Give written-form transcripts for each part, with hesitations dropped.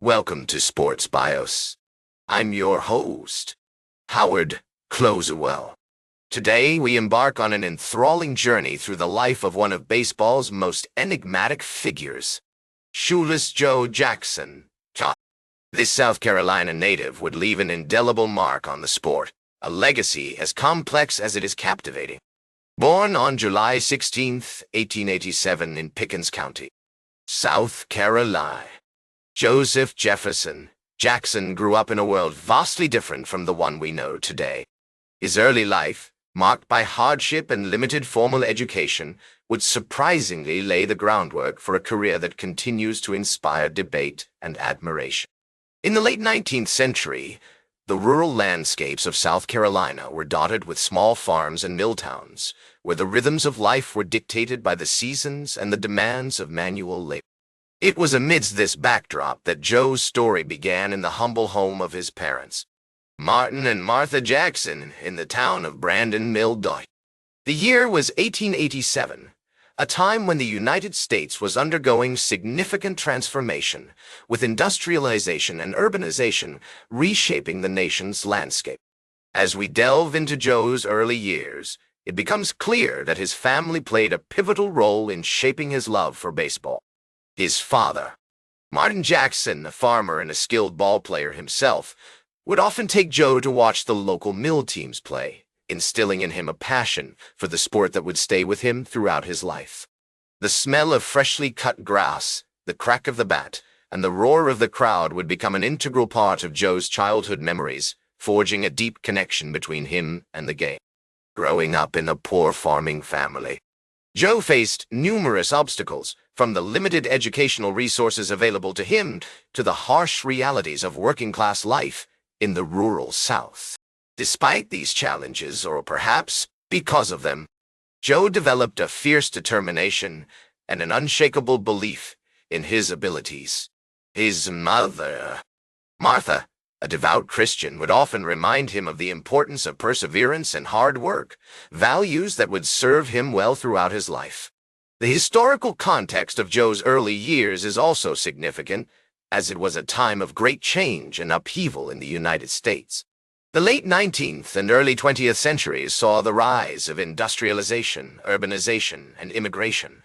Welcome to Sports Bios. I'm your host, Howard Closewell. Today, we embark on an enthralling journey through the life of one of baseball's most enigmatic figures, Shoeless Joe Jackson. This South Carolina native would leave an indelible mark on the sport, a legacy as complex as it is captivating. Born on July 16, 1887 in Pickens County, South Carolina, Joseph Jefferson Jackson grew up in a world vastly different from the one we know today. His early life, marked by hardship and limited formal education, would surprisingly lay the groundwork for a career that continues to inspire debate and admiration. In the late 19th century, the rural landscapes of South Carolina were dotted with small farms and mill towns, where the rhythms of life were dictated by the seasons and the demands of manual labor. It was amidst this backdrop that Joe's story began in the humble home of his parents, Martin and Martha Jackson, in the town of Brandon, Illinois. The year was 1887, a time when the United States was undergoing significant transformation, with industrialization and urbanization reshaping the nation's landscape. As we delve into Joe's early years, it becomes clear that his family played a pivotal role in shaping his love for baseball. His father, Martin Jackson, a farmer and a skilled ball player himself, would often take Joe to watch the local mill teams play, instilling in him a passion for the sport that would stay with him throughout his life. The smell of freshly cut grass, the crack of the bat, and the roar of the crowd would become an integral part of Joe's childhood memories, forging a deep connection between him and the game. Growing up in a poor farming family, Joe faced numerous obstacles, from the limited educational resources available to him to the harsh realities of working-class life in the rural South. Despite these challenges, or perhaps because of them, Joe developed a fierce determination and an unshakable belief in his abilities. His mother, Martha, a devout Christian, would often remind him of the importance of perseverance and hard work, values that would serve him well throughout his life. The historical context of Joe's early years is also significant, as it was a time of great change and upheaval in the United States. The late 19th and early 20th centuries saw the rise of industrialization, urbanization, and immigration,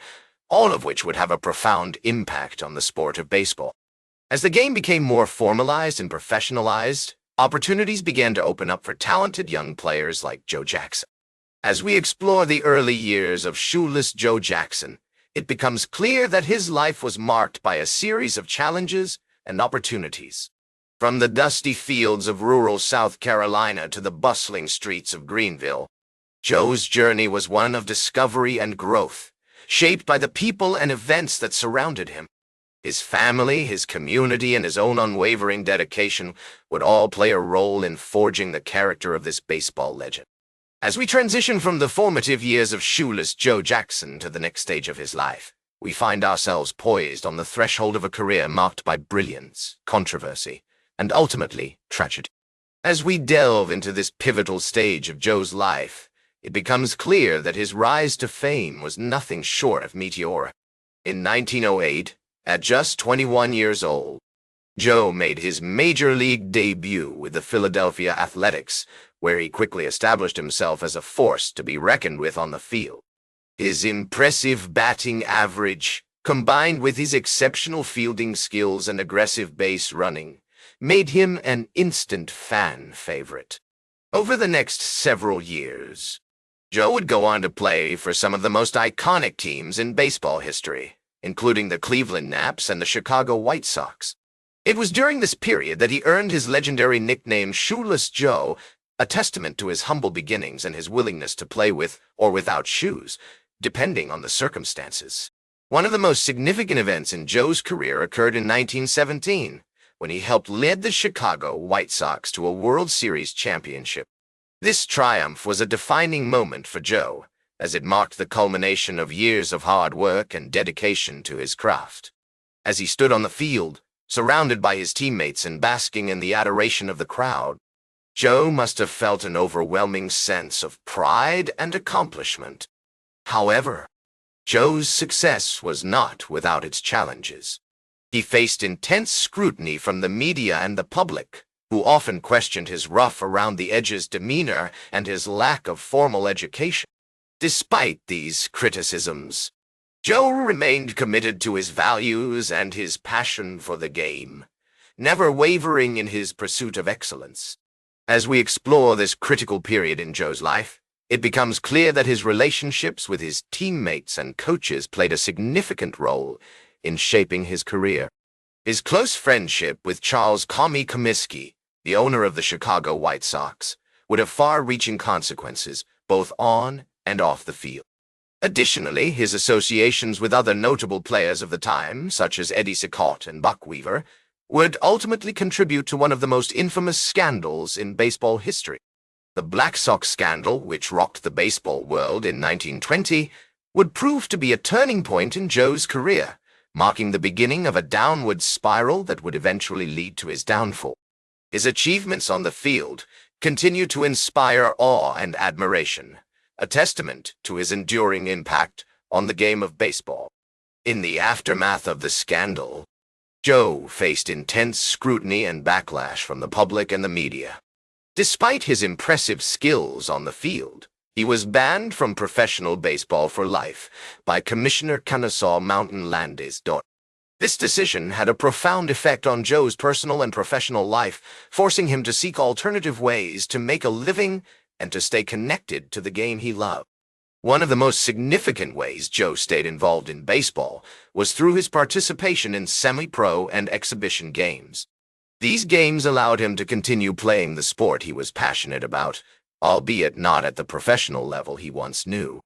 all of which would have a profound impact on the sport of baseball. As the game became more formalized and professionalized, opportunities began to open up for talented young players like Joe Jackson. As we explore the early years of Shoeless Joe Jackson, it becomes clear that his life was marked by a series of challenges and opportunities. From the dusty fields of rural South Carolina to the bustling streets of Greenville, Joe's journey was one of discovery and growth, shaped by the people and events that surrounded him. His family, his community, and his own unwavering dedication would all play a role in forging the character of this baseball legend. As we transition from the formative years of Shoeless Joe Jackson to the next stage of his life, we find ourselves poised on the threshold of a career marked by brilliance, controversy, and ultimately tragedy. As we delve into this pivotal stage of Joe's life, it becomes clear that his rise to fame was nothing short of meteoric. In 1908, at just 21 years old, Joe made his major league debut with the Philadelphia Athletics, where he quickly established himself as a force to be reckoned with on the field. His impressive batting average, combined with his exceptional fielding skills and aggressive base running, made him an instant fan favorite. Over the next several years, Joe would go on to play for some of the most iconic teams in baseball history, including the Cleveland Naps and the Chicago White Sox. It was during this period that he earned his legendary nickname Shoeless Joe, a testament to his humble beginnings and his willingness to play with or without shoes, depending on the circumstances. One of the most significant events in Joe's career occurred in 1917, when he helped lead the Chicago White Sox to a World Series championship. This triumph was a defining moment for Joe, as it marked the culmination of years of hard work and dedication to his craft. As he stood on the field, surrounded by his teammates and basking in the adoration of the crowd, Joe must have felt an overwhelming sense of pride and accomplishment. However, Joe's success was not without its challenges. He faced intense scrutiny from the media and the public, who often questioned his rough-around-the-edges demeanor and his lack of formal education. Despite these criticisms, Joe remained committed to his values and his passion for the game, never wavering in his pursuit of excellence. As we explore this critical period in Joe's life, it becomes clear that his relationships with his teammates and coaches played a significant role in shaping his career. His close friendship with Charles "Tommy" Comiskey, the owner of the Chicago White Sox, would have far-reaching consequences both on and off the field. Additionally, his associations with other notable players of the time, such as Eddie Cicotte and Buck Weaver, would ultimately contribute to one of the most infamous scandals in baseball history. The Black Sox Scandal, which rocked the baseball world in 1920, would prove to be a turning point in Joe's career, marking the beginning of a downward spiral that would eventually lead to his downfall. His achievements on the field continue to inspire awe and admiration, a testament to his enduring impact on the game of baseball. In the aftermath of the scandal, Joe faced intense scrutiny and backlash from the public and the media. Despite his impressive skills on the field, he was banned from professional baseball for life by Commissioner Kennesaw Mountain Landis. This decision had a profound effect on Joe's personal and professional life, forcing him to seek alternative ways to make a living and to stay connected to the game he loved. One of the most significant ways Joe stayed involved in baseball was through his participation in semi-pro and exhibition games. These games allowed him to continue playing the sport he was passionate about, albeit not at the professional level he once knew.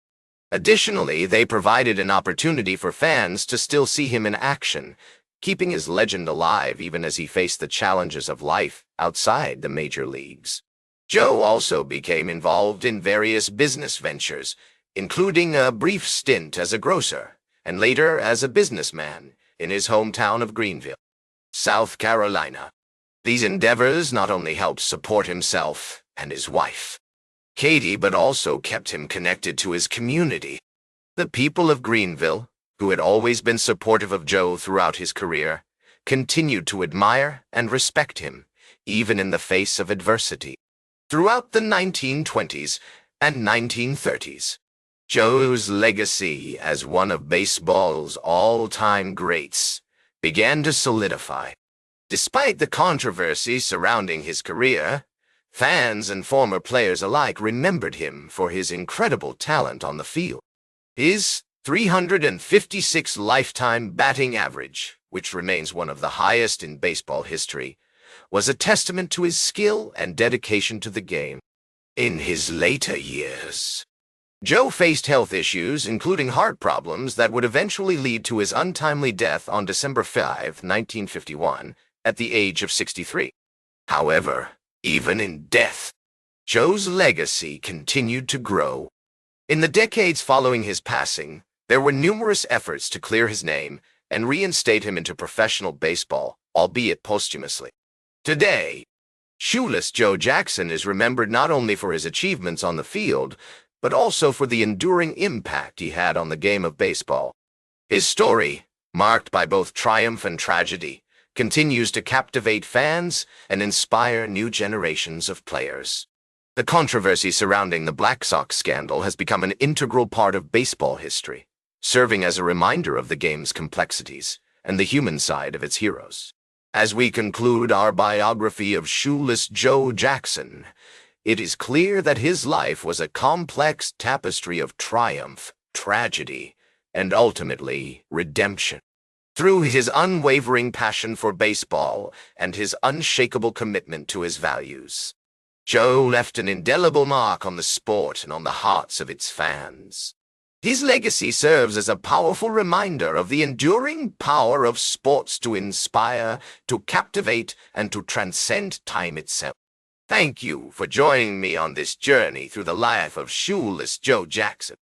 Additionally, they provided an opportunity for fans to still see him in action, keeping his legend alive even as he faced the challenges of life outside the major leagues. Joe also became involved in various business ventures, including a brief stint as a grocer, and later as a businessman in his hometown of Greenville, South Carolina. These endeavors not only helped support himself and his wife, Katie, but also kept him connected to his community. The people of Greenville, who had always been supportive of Joe throughout his career, continued to admire and respect him, even in the face of adversity. Throughout the 1920s and 1930s, Joe's legacy as one of baseball's all-time greats began to solidify. Despite the controversy surrounding his career, fans and former players alike remembered him for his incredible talent on the field. His .356 lifetime batting average, which remains one of the highest in baseball history, was a testament to his skill and dedication to the game. In his later years, Joe faced health issues, including heart problems, that would eventually lead to his untimely death on December 5, 1951, at the age of 63. However, even in death, Joe's legacy continued to grow. In the decades following his passing, there were numerous efforts to clear his name and reinstate him into professional baseball, albeit posthumously. Today, Shoeless Joe Jackson is remembered not only for his achievements on the field, but also for the enduring impact he had on the game of baseball. His story, marked by both triumph and tragedy, continues to captivate fans and inspire new generations of players. The controversy surrounding the Black Sox Scandal has become an integral part of baseball history, serving as a reminder of the game's complexities and the human side of its heroes. As we conclude our biography of Shoeless Joe Jackson, it is clear that his life was a complex tapestry of triumph, tragedy, and ultimately redemption. Through his unwavering passion for baseball and his unshakable commitment to his values, Joe left an indelible mark on the sport and on the hearts of its fans. His legacy serves as a powerful reminder of the enduring power of sports to inspire, to captivate, and to transcend time itself. Thank you for joining me on this journey through the life of Shoeless Joe Jackson.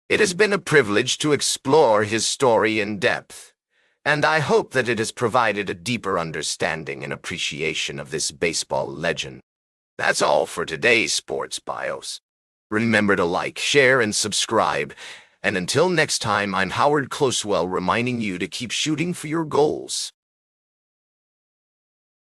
It has been a privilege to explore his story in depth, and I hope that it has provided a deeper understanding and appreciation of this baseball legend. That's all for today's Sports Bios. Remember to like, share, and subscribe. And until next time, I'm Howard Closewell reminding you to keep shooting for your goals.